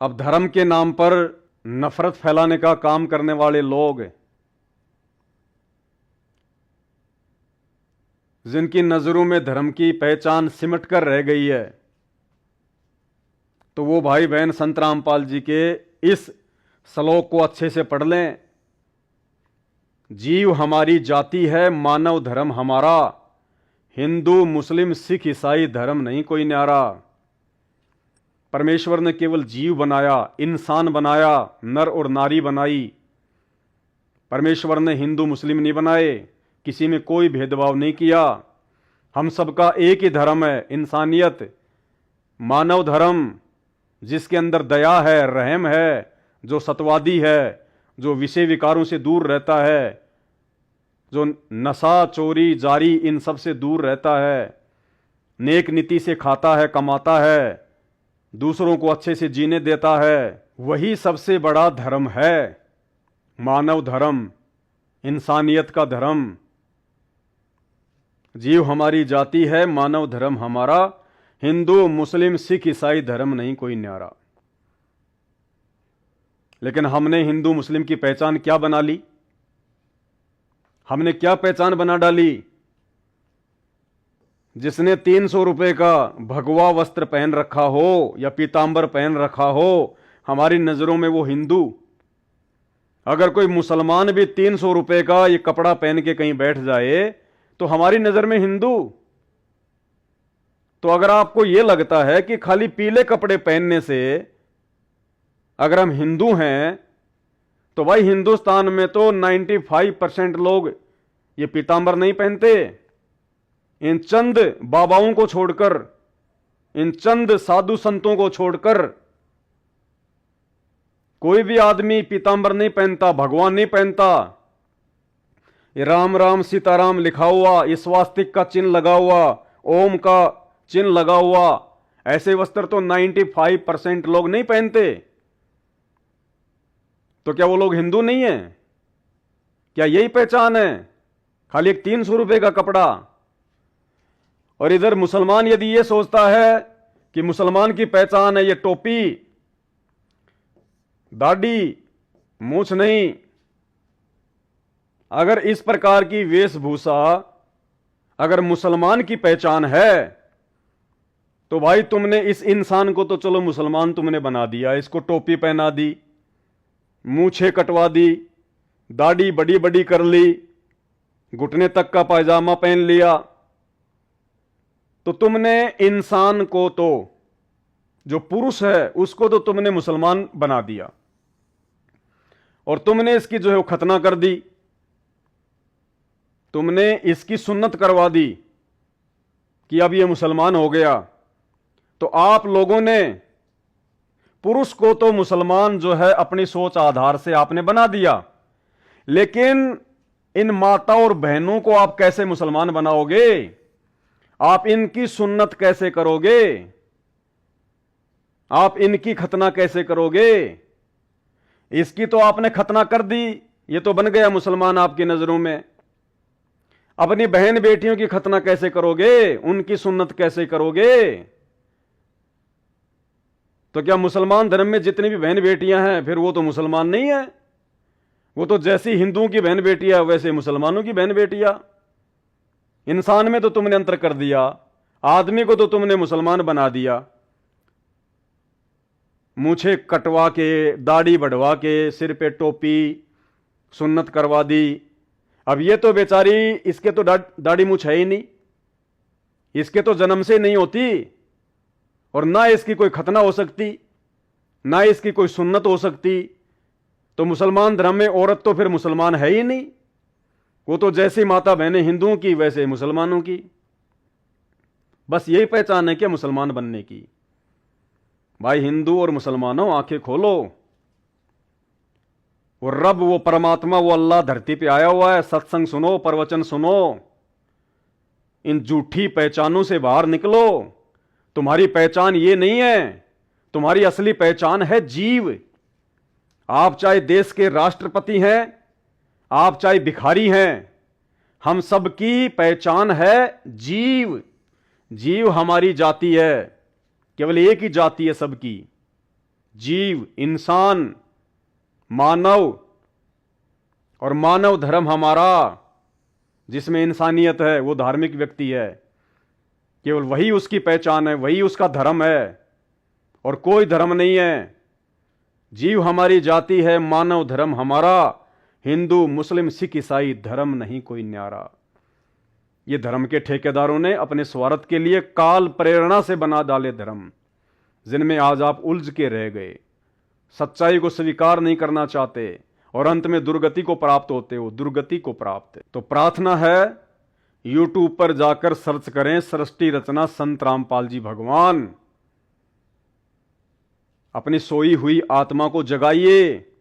अब धर्म के नाम पर नफरत फैलाने का काम करने वाले लोग, जिनकी नजरों में धर्म की पहचान सिमट कर रह गई है, तो वो भाई बहन संत रामपाल जी के इस श्लोक को अच्छे से पढ़ लें। जीव हमारी जाति है, मानव धर्म हमारा, हिंदू मुस्लिम सिख ईसाई धर्म नहीं कोई न्यारा। परमेश्वर ने केवल जीव बनाया, इंसान बनाया, नर और नारी बनाई। परमेश्वर ने हिंदू मुस्लिम नहीं बनाए, किसी में कोई भेदभाव नहीं किया। हम सबका एक ही धर्म है, इंसानियत, मानव धर्म, जिसके अंदर दया है, रहम है, जो सत्यवादी है, जो विषय विकारों से दूर रहता है, जो नशा चोरी जारी इन सब से दूर रहता है, नेक नीति से खाता है, कमाता है, दूसरों को अच्छे से जीने देता है, वही सबसे बड़ा धर्म है, मानव धर्म, इंसानियत का धर्म। जीव हमारी जाति है, मानव धर्म हमारा, हिंदू मुस्लिम सिख ईसाई धर्म नहीं कोई न्यारा। लेकिन हमने हिंदू मुस्लिम की पहचान क्या बना ली? हमने क्या पहचान बना डाली? जिसने 300 रुपए का भगवा वस्त्र पहन रखा हो या पीतांबर पहन रखा हो, हमारी नजरों में वो हिंदू। अगर कोई मुसलमान भी 300 रुपए का ये कपड़ा पहन के कहीं बैठ जाए तो हमारी नजर में हिंदू। तो अगर आपको यह लगता है कि खाली पीले कपड़े पहनने से अगर हम हिंदू हैं, तो भाई हिंदुस्तान में तो 95% लोग ये पीतांबर नहीं पहनते। इन चंद बाबाओं को छोड़कर, इन चंद साधु संतों को छोड़कर कोई भी आदमी पीतांबर नहीं पहनता, भगवान नहीं पहनता। ये राम राम सीताराम लिखा हुआ, ये स्वास्तिक का चिन्ह लगा हुआ, ओम का चिन्ह लगा हुआ, ऐसे वस्त्र तो 95% लोग नहीं पहनते। तो क्या वो लोग हिंदू नहीं है? क्या यही पहचान है? खाली एक 300 रुपए का कपड़ा। और इधर मुसलमान यदि ये सोचता है कि मुसलमान की पहचान है ये टोपी, दाढ़ी, मूछ नहीं, अगर इस प्रकार की वेशभूषा अगर मुसलमान की पहचान है, तो भाई तुमने इस इंसान को तो चलो मुसलमान तुमने बना दिया, इसको टोपी पहना दी, मूछें कटवा दी, दाढ़ी बड़ी बड़ी कर ली, घुटने तक का पायजामा पहन लिया, तो तुमने इंसान को तो, जो पुरुष है उसको तो तुमने मुसलमान बना दिया, और तुमने इसकी जो है वो खतना कर दी, तुमने इसकी सुन्नत करवा दी कि अब ये मुसलमान हो गया। तो आप लोगों ने पुरुष को तो मुसलमान जो है अपनी सोच आधार से आपने बना दिया, लेकिन इन माता और बहनों को आप कैसे मुसलमान बनाओगे? आप इनकी सुन्नत कैसे करोगे? आप इनकी खतना कैसे करोगे? इसकी तो आपने खतना कर दी, ये तो बन गया मुसलमान आपकी नजरों में। अपनी बहन बेटियों की खतना कैसे करोगे? उनकी सुन्नत कैसे करोगे? तो क्या मुसलमान धर्म में जितनी भी बहन बेटियां हैं फिर वो तो मुसलमान नहीं है? वो तो जैसी हिंदुओं की बहन बेटियां वैसे मुसलमानों की बहन बेटियां। इंसान में तो तुमने अंतर कर दिया, आदमी को तो तुमने मुसलमान बना दिया, मूछें कटवा के, दाढ़ी बढ़वा के, सिर पे टोपी, सुन्नत करवा दी। अब ये तो बेचारी, इसके तो दाढ़ी मूछ है ही नहीं, इसके तो जन्म से नहीं होती, और ना इसकी कोई खतना हो सकती, ना इसकी कोई सुन्नत हो सकती। तो मुसलमान धर्म में औरत तो फिर मुसलमान है ही नहीं, वो तो जैसी माता बहनें हिंदुओं की वैसे मुसलमानों की। बस यही पहचान है क्या मुसलमान बनने की? भाई हिंदू और मुसलमानों आंखें खोलो, वो रब, वो परमात्मा, वो अल्लाह धरती पे आया हुआ है। सत्संग सुनो, प्रवचन सुनो, इन झूठी पहचानों से बाहर निकलो। तुम्हारी पहचान ये नहीं है, तुम्हारी असली पहचान है जीव। आप चाहे देश के राष्ट्रपति हैं, आप चाहे भिखारी हैं, हम सबकी पहचान है जीव। जीव हमारी जाति है, केवल एक ही जाति है सबकी, जीव, इंसान, मानव और मानव धर्म हमारा, जिसमें इंसानियत है, वो धार्मिक व्यक्ति है। केवल वही उसकी पहचान है, वही उसका धर्म है और कोई धर्म नहीं है। जीव हमारी जाति है, मानव धर्म हमारा, हिंदू मुस्लिम सिख ईसाई धर्म नहीं कोई न्यारा। ये धर्म के ठेकेदारों ने अपने स्वार्थ के लिए काल प्रेरणा से बना डाले धर्म, जिनमें आज आप उलझ के रह गए, सच्चाई को स्वीकार नहीं करना चाहते और अंत में दुर्गति को प्राप्त होते हो, दुर्गति को प्राप्त। तो प्रार्थना है, यूट्यूब पर जाकर सर्च करें सृष्टि रचना संत रामपाल जी भगवान। अपनी सोई हुई आत्मा को जगाइए,